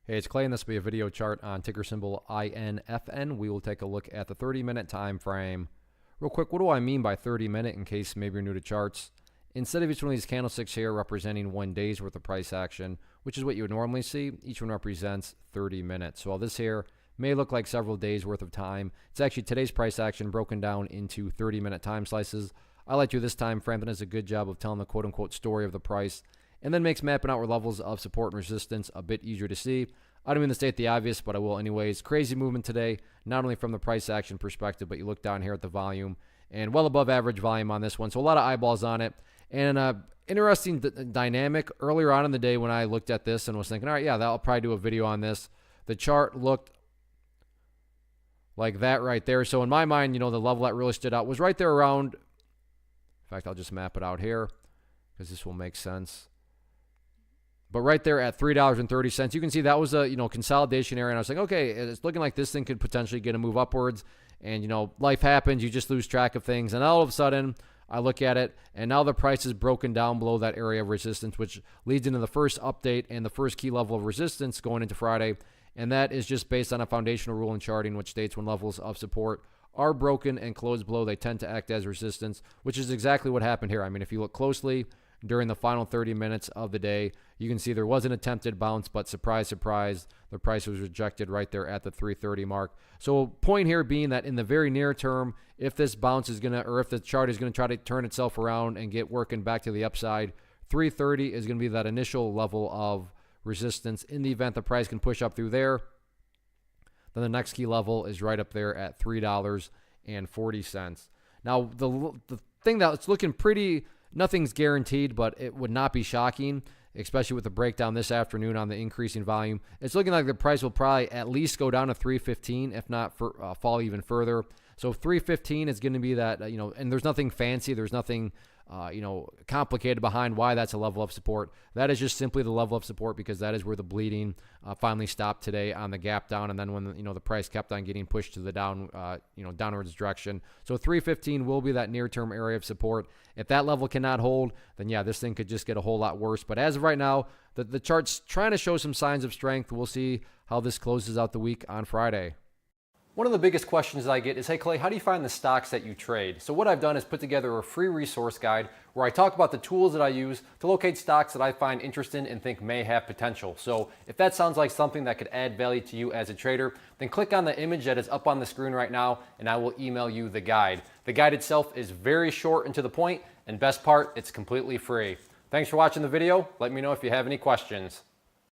Hey, it's Clay, and this will be a video chart on ticker symbol INFN. We will take a look at the 30-minute time frame. Real quick, what do I mean by 30-minute in case maybe you're new to charts? Instead of each one of these candlesticks here representing 1 day's worth of price action, which is what you would normally see, each one represents 30 minutes. So while this here may look like several days worth of time, it's actually today's price action broken down into 30-minute time slices. I like to do this time frame that does a good job of telling the quote-unquote story of the price, and then makes mapping out where levels of support and resistance a bit easier to see. I don't mean to state the obvious, but I will anyways. Crazy movement today, not only from the price action perspective, but you look down here at the volume, and well above average volume on this one. So a lot of eyeballs on it. And interesting dynamic earlier on in the day when I looked at this and was thinking, all right, yeah, I'll probably do a video on this. The chart looked like that right there. So in my mind, you know, the level that really stood out was right there around, in fact, I'll just map it out here because this will make sense. But right there at $3.30, you can see that was a consolidation area. And I was like, okay, it's looking like this thing could potentially get a move upwards. And life happens, you just lose track of things. And all of a sudden, I look at it, and now the price is broken down below that area of resistance, which leads into the first update and the first key level of resistance going into Friday. And that is just based on a foundational rule in charting, which states when levels of support are broken and closed below, they tend to act as resistance, which is exactly what happened here. I mean, if you look closely during the final 30 minutes of the day, you can see there was an attempted bounce, but surprise, surprise, the price was rejected right there at the 330 mark. So point here being that in the very near term, if this bounce is going to, or if the chart is going to try to turn itself around and get working back to the upside, 330 is going to be that initial level of resistance. In the event the price can push up through there, then the next key level is right up there at $3.40. Now, the thing that's looking pretty, nothing's guaranteed, but it would not be shocking, especially with the breakdown this afternoon on the increasing volume. It's looking like the price will probably at least go down to 315, if not fall even further. So 315 is going to be that, and there's nothing fancy. There's nothing, complicated behind why that's a level of support. That is just simply the level of support because that is where the bleeding finally stopped today on the gap down. And then when, the price kept on getting pushed to the downwards direction. So 315 will be that near-term area of support. If that level cannot hold, then yeah, this thing could just get a whole lot worse. But as of right now, the chart's trying to show some signs of strength. We'll see how this closes out the week on Friday. One of the biggest questions I get is, hey Clay, how do you find the stocks that you trade? So what I've done is put together a free resource guide where I talk about the tools that I use to locate stocks that I find interesting and think may have potential. So if that sounds like something that could add value to you as a trader, then click on the image that is up on the screen right now and I will email you the guide. The guide itself is very short and to the point, and best part, it's completely free. Thanks for watching the video. Let me know if you have any questions.